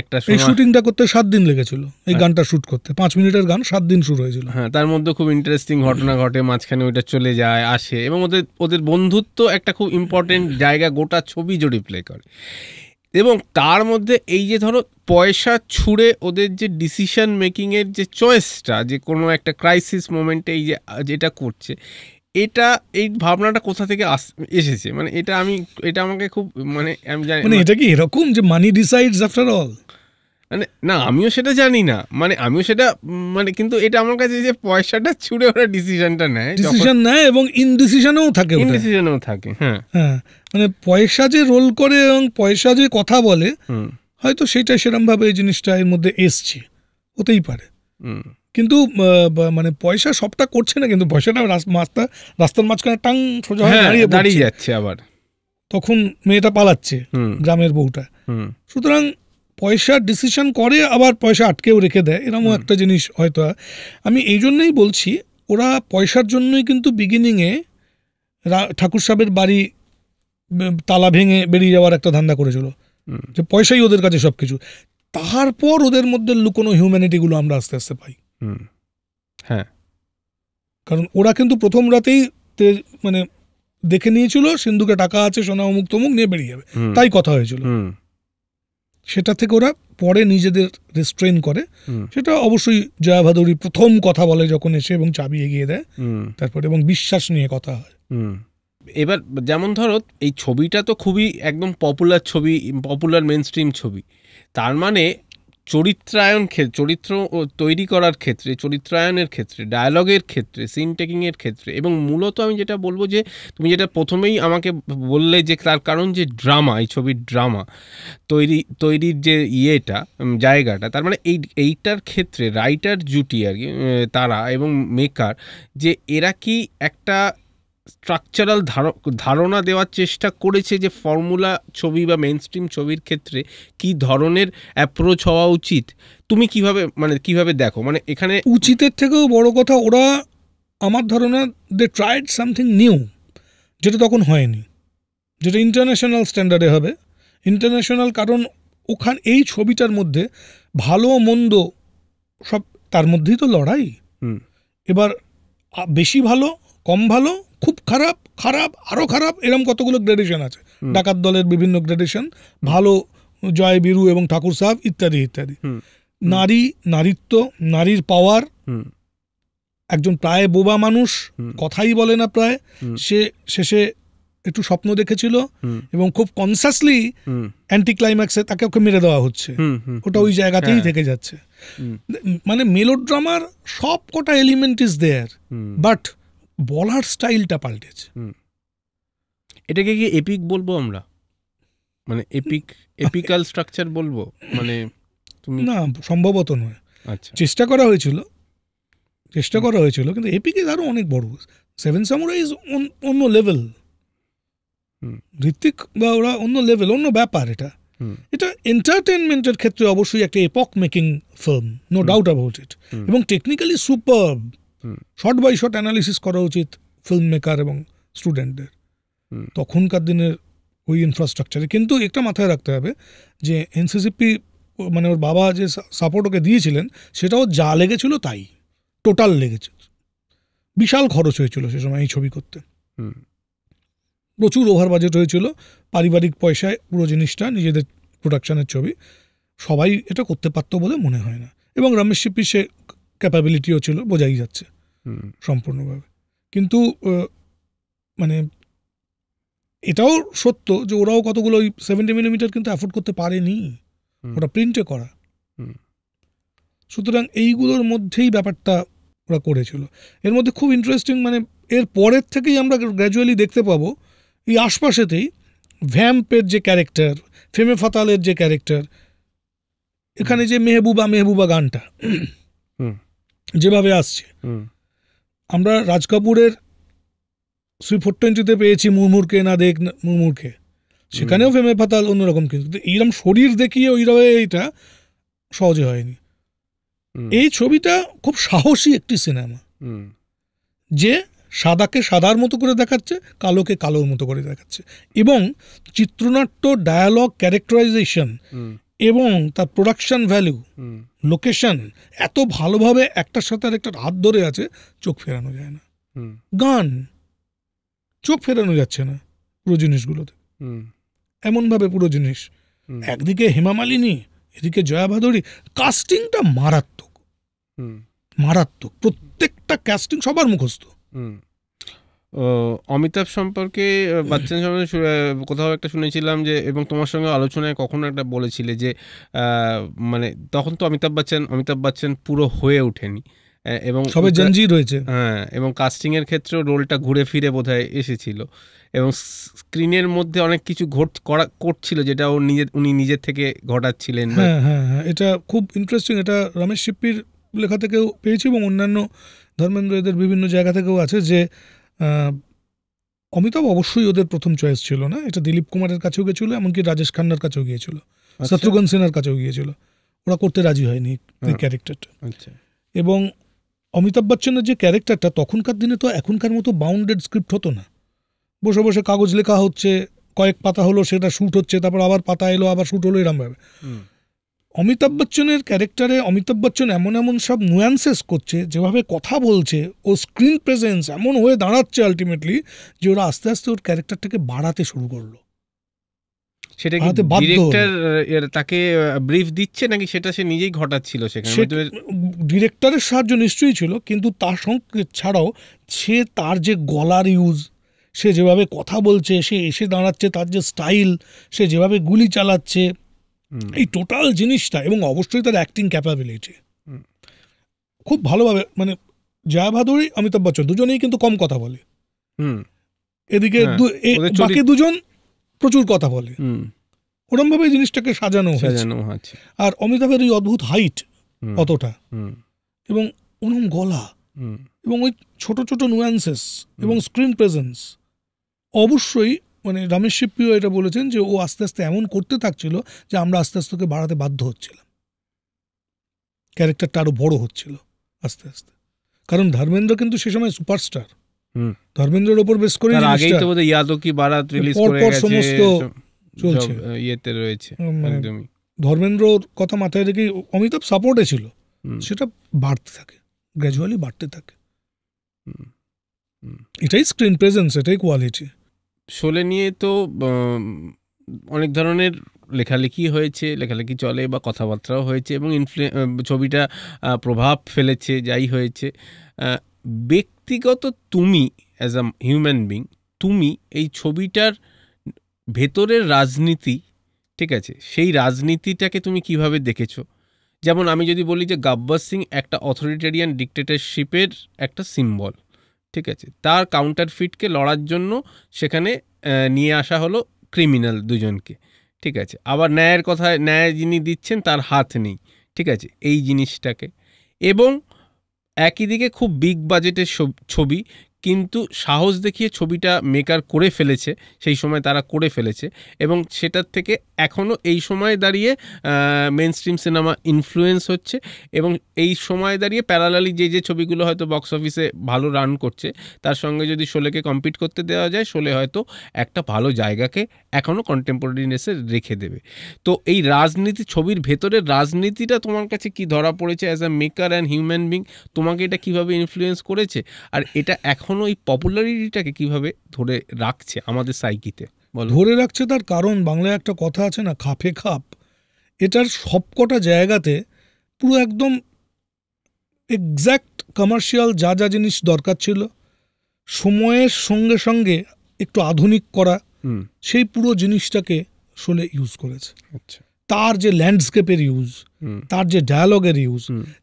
একটা এই সময় শুটিংটা করতে 7 দিন লেগেছিল, এই গানটা শুট করতে 5 মিনিটের গান 7 দিন শুরু হয়েছিল। হ্যাঁ, তার মধ্যে খুব ইন্টারেস্টিং ঘটনা ঘটে, মাঝখানে ওইটা চলে যায় আসে, এবং ওদের বন্ধুত্ব একটা খুব ইম্পর্টেন্ট জায়গা গোটা ছবি জুড়ে প্লে করে। এবং তার মধ্যে এই যে ধরো পয়সা ছুঁড়ে ওদের যে ডিসিশন মেকিংয়ের যে চয়েসটা, যে কোনো একটা ক্রাইসিস মোমেন্টে এই যে যেটা করছে, এই ভাবনাটা কোথা থেকে এসেছে, মানে এটা আমাকে খুব, মানে আমি জানি, মানে এটা কি এরকম যে মানি ডিসাইডস আফটার অল? মানে না, আমিও সেটা জানি না, আমিও সেটা কিন্তু এটা আমার কাছে যে পয়সাটা ছুঁড়ে ওরা ডিসিশনটা নেয় এবং ইনডিসিশনেও থাকে। হ্যাঁ, মানে পয়সা যে রোল করে এবং পয়সা যে কথা বলে, হয়তো সেটা সেরকম ভাবে এই জিনিসটা এর মধ্যে এসছে, হতেই পারে। কিন্তু মানে পয়সা সবটা করছে না, কিন্তু পয়সাটা রাস্তার মাঝখানে টাং সোজা হয়ে দাঁড়িয়ে যাচ্ছে, আবার তখন মেয়েটা পালাচ্ছে, গ্রামের বউটা। সুতরাং পয়সা ডিসিশন করে, আবার পয়সা আটকেও রেখে দেয়, এরকমও একটা জিনিস হয়তো। আমি এই জন্যই বলছি, ওরা পয়সার জন্যই কিন্তু বিগিনিংয়ে ঠাকুর সাহেবের বাড়ি তালা ভেঙে বেরিয়ে যাওয়ার একটা ধান্দা করেছিল, যে পয়সাই ওদের কাছে সব কিছু। তারপর ওদের মধ্যে লুকোনো হিউম্যানিটিগুলো আমরা আস্তে আস্তে পাই। হ্যাঁ, কারণ ওরা কিন্তু প্রথম রাতেই মানে দেখে নিয়েছিল সিন্ধুকে টাকা আছে, সোনা অমুক তমুক নিয়ে বেরিয়ে যাবে, তাই কথা হয়েছিল। সেটা থেকে ওরা পরে নিজেদের রেস্ট্রেন করে। সেটা অবশ্যই জয়া ভাদুরী প্রথম কথা বলে যখন এসে, এবং চাবি এগিয়ে দেয় তারপরে, এবং বিশ্বাস নিয়ে কথা হয়। এবার যেমন ধরো এই ছবিটা তো খুবই একদম পপুলার মেইনস্ট্রিম ছবি, তার মানে চরিত্র তৈরি করার ক্ষেত্রে, চরিত্রায়নের ক্ষেত্রে, ডায়ালগের ক্ষেত্রে, সিন টেকিংয়ের ক্ষেত্রে, এবং মূলত আমি যেটা বলবো, যে তুমি যেটা প্রথমেই আমাকে বললে, যে তার কারণ যে ড্রামা, এই ছবির ড্রামা তৈরির যে জায়গাটা, তার মানে এইটার ক্ষেত্রে রাইটার জুটি আর কি, তারা এবং মেকার, যে এরা কি একটা স্ট্রাকচারাল ধারণা দেওয়ার চেষ্টা করেছে যে ফর্মুলা ছবি বা মেইনস্ট্রিম ছবির ক্ষেত্রে কি ধরনের অ্যাপ্রোচ হওয়া উচিত? তুমি কিভাবে দেখো, মানে এখানে উচিতের থেকেও বড় কথা, ওরা আমার ধারণা দে ট্রাইড সামথিং নিউ, যেটা তখন হয়নি, যেটা ইন্টারন্যাশনাল স্ট্যান্ডার্ডে হবে। ইন্টারন্যাশনাল কারণ ওখানে এই ছবিটার মধ্যে ভালো মন্দ সব তার মধ্যেই তো লড়াই। এবার বেশি ভালো, কম ভালো, খুব খারাপ, আরো খারাপ, এরকম কতগুলো গ্রেডেশন আছে। ডাকাত দলের বিভিন্ন গ্রেডেশন, ভালো জয় বীরু এবং ঠাকুর সাহেব ইত্যাদি ইত্যাদি। নারীত্ব, নারীর পাওয়ার, একজন প্রায় বোবা মানুষ, কথাই বলে না প্রায়, সে শেষে একটু স্বপ্ন দেখেছিল এবং খুব কনসাসলি অ্যান্টি ক্লাইম্যাক্সে তাকে ওকে মেরে দেওয়া হচ্ছে, ওটা ওই জায়গাতেই থেকে যাচ্ছে। মানে মেলোড্রামার সব কটা এলিমেন্ট ইজ দেয়ার, বাট বলার স্টাইলটা পাল্টেছে। এটাকে কি এপিক বলবো আমরা, মানে এপিক্যাল স্ট্রাকচার বলবো, মানে তুমি না, সম্ভবত নয়। আচ্ছা, চেষ্টা করা হয়েছিল, কিন্তু এপিক ইজ আরো অনেক বড়। সেভেন সামুরাই ইজ অন্য লেভেল, ঋত্বিক বা ওরা অন্য লেভেল, অন্য ব্যাপার। এটা এন্টারটেনমেন্টের ক্ষেত্রে অবশ্যই একটা epic making film, no doubt about it, এবং technically superb. Shot by shot analysis করা উচিত ফিল্ম মেকার এবং স্টুডেন্টদের তখনকার দিনের ওই ইনফ্রাস্ট্রাকচারে। কিন্তু একটা মাথায় রাখতে হবে যে এনসিসিপি, মানে ওর বাবা যে সাপোর্ট ওকে দিয়েছিলেন, সেটাও যা লেগেছিল তাই টোটাল লেগেছিল। বিশাল খরচ হয়েছিল সে সময় এই ছবি করতে, প্রচুর ওভার বাজেট হয়েছিল, পারিবারিক পয়সায় পুরো জিনিসটা, নিজেদের প্রোডাকশনের ছবি, সবাই এটা করতে পারতো বলে মনে হয় না। এবং রমেশ সিপ্পির সে ক্যাপাবিলিটিও ছিল, বোঝাই যাচ্ছে সম্পূর্ণভাবে। কিন্তু মানে এটাও সত্য যে ওরাও কতগুলো 70 মিলিমিটার কিন্তু অ্যাফোর্ড করতে পারেনি, ওটা প্রিন্টে করা। সুতরাং এইগুলোর মধ্যেই ব্যাপারটা ওরা করেছিল। এর মধ্যে খুব ইন্টারেস্টিং, মানে এর পরের থেকেই আমরা গ্র্যাজুয়ালি দেখতে পাবো এই আশপাশেতেই ভ্যাম্পের যে ক্যারেক্টার, ফেমে ফাতালের যে ক্যারেক্টার, এখানে যে মেহবুবা গানটা যেভাবে আসছে, আমরা রাজ কাপুরের 420-তে পেয়েছি মুরমুরকে না দেখ মুরমুরকে, সেখানেও ফেমে ফাতাল অন্যরকম, কিন্তু এইরকম শরীর দেখিয়ে ওইভাবে এইটা সহজে হয়নি। এই ছবিটা খুব সাহসী একটি সিনেমা, যে সাদাকে সাদার মতো করে দেখাচ্ছে, কালোকে কালোর মতো করে দেখাচ্ছে, এবং চিত্রনাট্য, ডায়ালগ, ক্যারেক্টারাইজেশন এবং তার প্রোডাকশন ভ্যালু, লোকেশন এত ভালোভাবে একটার সাথে আর একটা হাত ধরে আছে, চোখ ফেরানো যায় না। গান, চোখ ফেরানো যাচ্ছে না পুরো জিনিসগুলোতে, এমনভাবে পুরো জিনিস। একদিকে হেমা মালিনী, এদিকে জয়া ভাদুরী, কাস্টিংটা মারাত্মক, মারাত্মক, প্রত্যেকটা কাস্টিং সবার মুখস্থ। অমিতাভ সম্পর্কে, বচ্চন সম্পর্কে কোথাও একটা শুনেছিলাম যে, এবং তোমার সঙ্গে আলোচনায় কখনো একটা বলেছিলে যে মানে তখন তো অমিতাভ বচ্চন পুরো হয়ে ওঠেনি, এবং সবে জঞ্জির রয়েছে, হ্যাঁ, এবং কাস্টিংয়ের ক্ষেত্রেও রোলটা ঘুরে ফিরে বোধহয় এসেছিল, এবং স্ক্রিনের মধ্যে অনেক কিছু করছিল যেটা উনি নিজের থেকে ঘটাচ্ছিলেন। হ্যাঁ হ্যাঁ হ্যাঁ, এটা খুব ইন্টারেস্টিং। এটা রমেশ সিপ্পির লেখা থেকেও পেয়েছি এবং অন্যান্য ধর্মেন্দ্র এদের বিভিন্ন জায়গা থেকেও আছে যে অমিতাভ অবশ্যই ওদের প্রথম চয়েস ছিল না। এটা দিলীপ কুমারের কাছেও গিয়েছিল, এমনকি রাজেশ খান্নার কাছেও গিয়েছিল, শত্রুঘ্ন সিনহার কাছেও গিয়েছিল, ওরা করতে রাজি হয়নি এই ক্যারেক্টারটা। এবং অমিতাভ বচ্চনের যে ক্যারেক্টারটা, তখনকার দিনে তো এখনকার মতো বাউন্ডেড স্ক্রিপ্ট হতো না, বসে বসে কাগজ লেখা হচ্ছে, কয়েক পাতা হলো, সেটা শ্যুট হচ্ছে, তারপর আবার পাতা এলো, আবার শ্যুট হলো, এরমভাবে। অমিতাভ বচ্চনের ক্যারেক্টারে অমিতাভ বচ্চন এমন এমন সব নুয়ান্সেস করছে, যেভাবে কথা বলছে, ও স্ক্রিন প্রেজেন্স এমন হয়ে দাঁড়াচ্ছে আলটিমেটলি, যে ওরা আস্তে আস্তে ওর ক্যারেক্টারটাকে বাড়াতে শুরু করলো। সেটা কি ডিরেক্টর তাকে ব্রিফ দিচ্ছে নাকি সেটা সে নিজেই ঘটাচ্ছিল? সেখানে ডিরেক্টরের সাহায্য নিশ্চয়ই ছিল, কিন্তু তার সঙ্গে ছাড়াও সে তার যে গলার ইউজ, সে যেভাবে কথা বলছে, সে এসে দাঁড়াচ্ছে, তার যে স্টাইল, সে যেভাবে গুলি চালাচ্ছে, এই টোটাল জিনিসটা, এবং অবশ্যই তার অ্যাক্টিং ক্যাপাবিলিটি খুব ভালোভাবে, মানে জয়া ভাদুরী, অমিতাভ বচ্চন দুজনেই কিন্তু কম কথা বলে, এদিকে বাকি দুজন প্রচুর কথা বলে, ওরম ভাবে জিনিসটাকে সাজানো হয়েছে। আর অমিতাভের ওই অদ্ভুত হাইট, অতটা, এবং ওরম গলা, এবং ওই ছোট ছোট নুয়ান্সেস এবং স্ক্রিন প্রেজেন্স, অবশ্যই মানে রমেশ সিপ্পিও এটা বলেছেন যে ও আস্তে আস্তে এমন করতে থাকছিল যে আমরা আস্তে আস্তে ওকে বাড়াতে বাধ্য হচ্ছিলাম, ক্যারেক্টারটা আরো বড় হচ্ছিল আস্তে আস্তে। কারণ ধর্মেন্দ্র কিন্তু সে সময় সুপারস্টার, ধর্মেন্দ্রের ওপর বেশ করে আগেই তো বোধহয় ইয়াদো কি বারাত রিলিজ করে গেছে, সমস্ত চলছে, ইয়েতে রয়েছে একদমই। ধর্মেন্দ্রর কথা মাথায় রেখে অমিতাভ সাপোর্টে ছিল, সেটা বাড়তে থাকে, গ্র্যাজুয়ালি বাড়তে থাকে। এটাই স্ক্রিন প্রেজেন্স, এটাই কোয়ালিটি। শোলে নিয়ে তো অনেক ধরনের লেখালেখি হয়েছে, লেখালেখি চলে বা কথাবার্তাও হয়েছে, এবং ছবিটা প্রভাব ফেলেছে, যাই হয়েছে। ব্যক্তিগত তুমি অ্যাজ আ হিউম্যান বিং, তুমি এই ছবিটার ভেতরের রাজনীতি, ঠিক আছে, সেই রাজনীতিটাকে তুমি কিভাবে দেখেছো? যেমন আমি যদি বলি যে গব্বর সিং একটা অথরিটেরিয়ান ডিক্টেটরশিপের একটা সিম্বল, ঠিক আছে, তার কাউন্টারফিটকে লড়ার জন্য সেখানে নিয়ে আসা হলো ক্রিমিনাল দুজনকে, ঠিক আছে। আবার ন্যায়ের কথায়, ন্যায় যিনি দিচ্ছেন তার হাত নেই, ঠিক আছে, এই জিনিসটাকে। এবং একই দিকে খুব বিগ বাজেটের ছবি, কিন্তু সাহস দেখিয়ে ছবিটা মেকার করে ফেলেছে, সেই সময় তারা করে ফেলেছে, এবং সেটার থেকে এখনও এই সময় দাঁড়িয়ে মেন স্ট্রিম সিনেমা ইনফ্লুয়েন্স হচ্ছে, এবং এই সময় দাঁড়িয়ে প্যারালালি যে ছবিগুলো হয়তো বক্স অফিসে ভালো রান করছে, তার সঙ্গে যদি শোলেকে কম্পিট করতে দেওয়া যায়, শোলে হয়তো একটা ভালো জায়গাকে এখনও কন্টেম্পোরারিনেসে রেখে দেবে। তো এই রাজনীতি, ছবির ভেতরের রাজনীতিটা তোমার কাছে কি ধরা পড়েছে as a maker and human being? তোমাকে এটা কিভাবে ইনফ্লুয়েন্স করেছে, আর এটা এখন ওই পপুলারিটিটাকে কিভাবে ধরে রাখছে আমাদের সাইকিতে? ধরে রাখছে তার কারণ, বাংলায় একটা কথা আছে না, খাপে খাপ। এটার সবকটা জায়গাতে পুরো একদম এক্স্যাক্ট কমার্শিয়াল যা যা জিনিস দরকার ছিল, সময়ের সঙ্গে সঙ্গে একটু আধুনিক করা, সেই পুরো জিনিসটাকে শোলে ইউজ করেছে। আচ্ছা, তার যে ল্যান্ডস্কেপের ইউজ, তার যে ডায়ালগের ইউজ,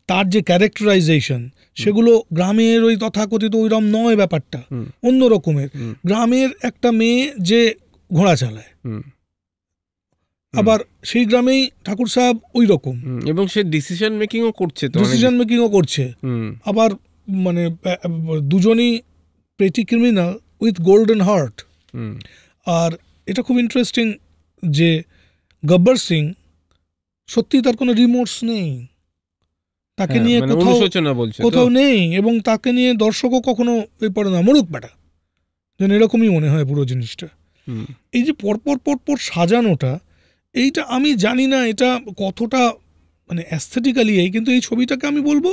তার যে ক্যারেক্টারাইজেশন, সেগুলো গ্রামের ওই তথাকথিত ওইরকম নয়, ব্যাপারটা অন্য রকমের। গ্রামের একটা মেয়ে যে ঘোড়া চালায়, আবার সেই গ্রামেই ঠাকুর সাহেব ওই রকম, এবং সে ডিসিশন মেকিংও করছে, আবার মানে দুজনই পেটি ক্রিমিনাল উইথ গোল্ডেন হার্ট। আর এটা খুব ইন্টারেস্টিং যে গব্বর সিং সত্যি তার কোনো রিমোর্স নেই, তাকে নিয়ে কোথাও অনুশোচনা বলছে, কোথাও নেই, এবং তাকে নিয়ে দর্শকও কখনো পড়ে না, মরুক বেটা, যেন এরকমই মনে হয় পুরো জিনিসটা। এই যে পরপর পরপর সাজানোটা, এইটা আমি জানি না এটা কতটা মানে অ্যাস্থেটিক্যালি কিন্তু এই ছবিটাকে আমি বলবো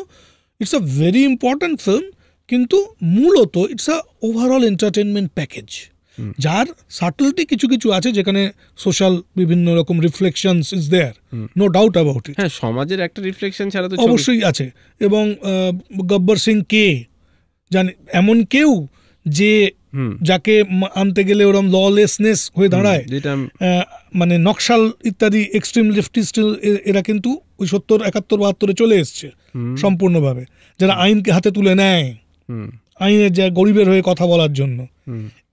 it's a very important film, কিন্তু মূলত it's a overall entertainment package, যার সাটলটি কিছু কিছু আছে, যেখানে সোশ্যাল বিভিন্ন রকম reflections is there, no doubt about it. হ্যাঁ, সমাজের একটা রিফ্লেকশন ছাড়া তো অবশ্যই আছে। এবং গব্বর সিং কে, জানি এমন কেউ যে যাকে আনতে গেলে ওরম ললেসনেস হয়ে দাঁড়ায়, মানে নকশাল ইত্যাদি এক্সট্রিম লেফটিস্ট, এরা কিন্তু ওই 70, 71, 72 চলে এসছে সম্পূর্ণভাবে, যারা আইনকে হাতে তুলে নেয়, আইনের যা গরিবের হয়ে কথা বলার জন্য।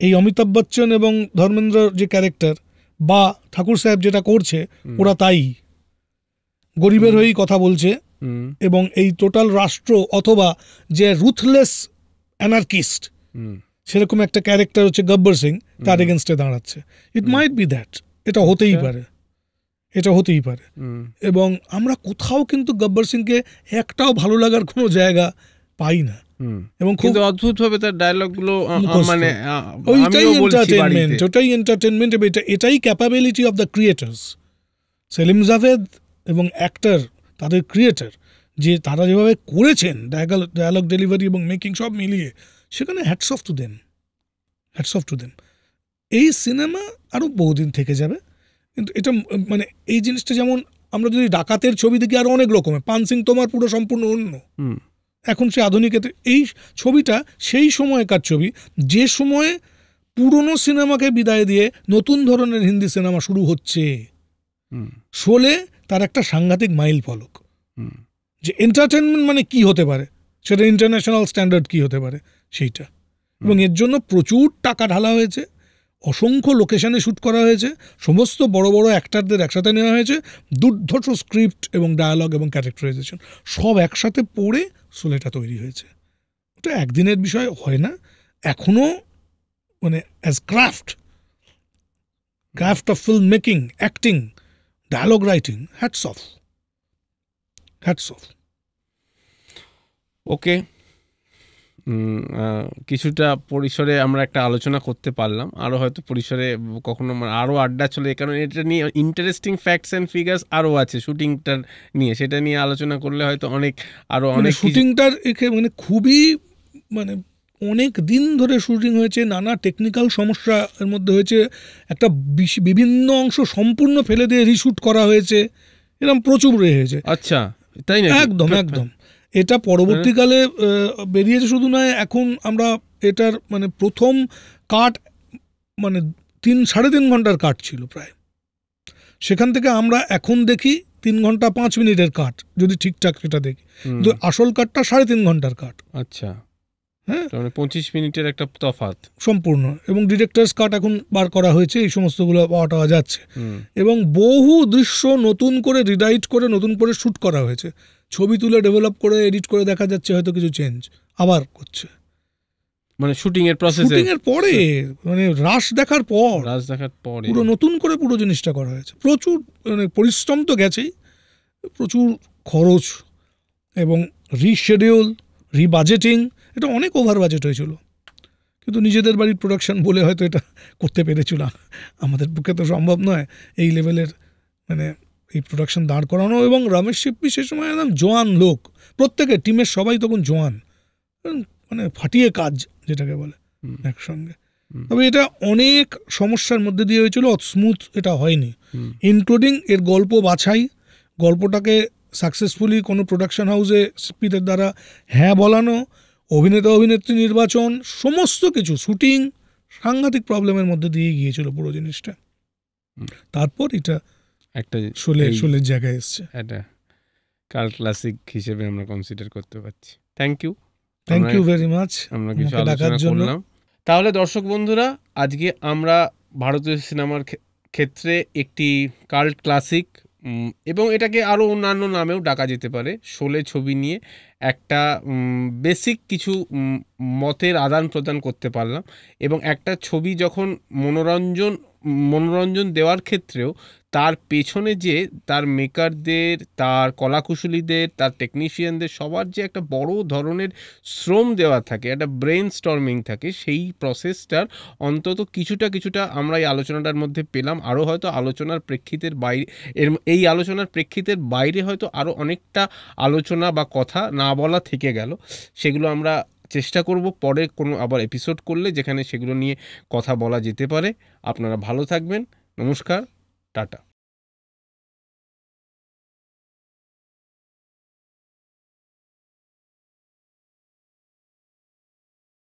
এই অমিতাভ বচ্চন এবং ধর্মেন্দ্র যে ক্যারেক্টার বা ঠাকুর সাহেব যেটা করছে, ওরা তাই গরিবের হয়েই কথা বলছে, এবং এই টোটাল রাষ্ট্র অথবা যে রুথলেস অ্যানার্কিস্ট, সেরকম একটা ক্যারেক্টার হচ্ছে গব্বর সিং, তার এগেনস্টে দাঁড়াচ্ছে। ইট মাইট বি দ্যাট, এটা হতেই পারে, এটা হতেই পারে। এবং আমরা কোথাও কিন্তু গব্বর সিংকে একটাও ভালো লাগার কোনো জায়গা পাই না, এবং খুব অদ্ভুত ভাবে তার ডায়লগ গুলো, মানে ওইটাই এন্টারটেইনমেন্ট, ওটাই এন্টারটেইনমেন্ট, এটাই capability of the creators. Salim Javed এবং অ্যাক্টর, তাদের ক্রিয়েটার, যে তারা যেভাবে করেছেন ডায়ালগ ডেলিভারি এবং মেকিং সব মিলিয়ে, সেখানে hats off to them, hats off to them. এই সিনেমা আরও বহুদিন থেকে যাবে, কিন্তু এটা মানে এই জিনিসটা, যেমন আমরা যদি ডাকাতের ছবি দেখি আরও অনেক রকমের, পান সিং তোমার পুরো সম্পূর্ণ অন্য, এখন সে আধুনিকেতে, এই ছবিটা সেই সময়কার ছবি, যে সময়ে পুরনো সিনেমাকে বিদায় দিয়ে নতুন ধরনের হিন্দি সিনেমা শুরু হচ্ছে। শোলে তার একটা সাংঘাতিক মাইল ফলক, যে এন্টারটেনমেন্ট মানে কি হতে পারে, সেটা ইন্টারন্যাশনাল স্ট্যান্ডার্ড কি হতে পারে সেইটা। এবং এর জন্য প্রচুর টাকা ঢালা হয়েছে, অসংখ্য লোকেশনে শ্যুট করা হয়েছে, সমস্ত বড় বড় অ্যাক্টারদের একসাথে নেওয়া হয়েছে, দুর্ধর্ষ স্ক্রিপ্ট এবং ডায়ালগ এবং ক্যারেক্টারাইজেশন সব একসাথে পড়ে শোলেটা তৈরি হয়েছে। ওটা একদিনের বিষয় হয় না, এখনও মানে as craft of film making, acting, dialogue writing, hats off, hats off. Okay, কিছুটা পরিসরে আমরা একটা আলোচনা করতে পারলাম, আরও হয়তো পরিসরে কখনো আরও আড্ডা চলে, কারণ এটা নিয়ে ইন্টারেস্টিং ফ্যাক্টস অ্যান্ড ফিগার্স আরও আছে শুটিংটার নিয়ে, সেটা নিয়ে আলোচনা করলে হয়তো আরও অনেক শুটিংটার মানে খুবই মানে অনেক দিন ধরে শুটিং হয়েছে, নানা টেকনিক্যাল সমস্যা এর মধ্যে হয়েছে, একটা বিভিন্ন অংশ সম্পূর্ণ ফেলে দিয়ে রিশুট করা হয়েছে, এরকম প্রচুর হয়েছে। আচ্ছা, তাই না? একদম একদম। এটা পরবর্তীকালে বেরিয়েছে, শুধু নয়, এখন আমরা এটার মানে প্রথম কাট মানে 3-3.5 ঘন্টার কাট ছিল প্রায়, সেখান থেকে আমরা এখন দেখি 3 ঘন্টা 5 মিনিটের কাট, যদি ঠিকঠাক সেটা দেখি, কিন্তু আসল কাটটা 3.5 ঘন্টার কাট। আচ্ছা, হ্যাঁ, 25 মিনিটের একটা তফাৎ সম্পূর্ণ। এবং ডিরেক্টরস কাট এখন বার করা হয়েছে, এই সমস্তগুলো পাওয়া যাচ্ছে, এবং বহু দৃশ্য নতুন করে রিরাইট করে নতুন করে শ্যুট করা হয়েছে, ছবি তুলে ডেভেলপ করে এডিট করে দেখা যাচ্ছে হয়তো কিছু চেঞ্জ আবার করছে, মানে শুটিং এর প্রসেসে, শুটিং এর পরে, মানে রাশ দেখার পর পুরো নতুন করে পুরো জিনিসটা করা হয়েছে। প্রচুর মানে পরিশ্রম তো গেছেই, প্রচুর খরচ এবং রিশেডিউল, রিবাজেটিং, এটা অনেক ওভার বাজেট হয়েছিল, কিন্তু নিজেদের বাড়ির প্রোডাকশন বলে হয়তো এটা করতে পেরেছিলাম, আমাদের পক্ষে তো সম্ভব নয় এই লেভেলের মানে এই প্রোডাকশন দাঁড় করানো। এবং রমেশ শিল্পী সে সময় একদম জোয়ান লোক, প্রত্যেকে টিমের সবাই তখন জোয়ান, মানে ফাটিয়ে কাজ যেটাকে বলে একসঙ্গে। তবে এটা অনেক সমস্যার মধ্যে দিয়ে হয়েছিল, স্মুথ এটা হয়নি, ইনক্লুডিং এর গল্প বাছাই, গল্পটাকে সাকসেসফুলি কোনো প্রোডাকশন হাউসে শিল্পীদের দ্বারা হ্যাঁ বলানো, অভিনেতা অভিনেত্রী নির্বাচন, সমস্ত কিছু শুটিং সাংঘাতিক প্রবলেমের মধ্যে দিয়ে গিয়েছিল পুরো জিনিসটা। তারপর এটা একটা শোলের জায়গায় এসছে, এটা কাল্ট ক্লাসিক হিসেবে আমরা কনসিডার করতে পারছি। থ্যাংক ইউ ভেরি মাচ আমরা কিছু আলোচনা করলাম। তাহলে দর্শক বন্ধুরা, আজকে আমরা ভারতীয় সিনেমার ক্ষেত্রে একটি কাল্ট ক্লাসিক, এবং এটাকে আরও অন্যান্য নামেও ডাকা যেতে পারে, শোলে ছবি নিয়ে একটা বেসিক কিছু মতের আদান প্রদান করতে পারলাম। এবং একটা ছবি যখন মনোরঞ্জন মনোরঞ্জন দেওয়ার ক্ষেত্রেও তার পেছনে যে তার মেকারদের, তার কলাকুশলীদের, তার টেকনিশিয়ানদের সবার যে একটা বড় ধরনের শ্রম দেওয়া থাকে, একটা ব্রেন স্টর্মিং থাকে, সেই প্রসেসটার অন্তত কিছুটা আমরা এই আলোচনাটার মধ্যে পেলাম। আরও হয়তো আলোচনার প্রেক্ষিতের বাইরে, এই আলোচনার প্রেক্ষিতের বাইরে হয়তো আরও অনেকটা আলোচনা বা কথা না বলা থেকে গেল। সেগুলো আমরা চেষ্টা করব পরে কোনো আবার এপিসোড করলে যেখানে সেগুলো নিয়ে কথা বলা যেতে পারে। আপনারা ভালো থাকবেন। নমস্কার, টাটা।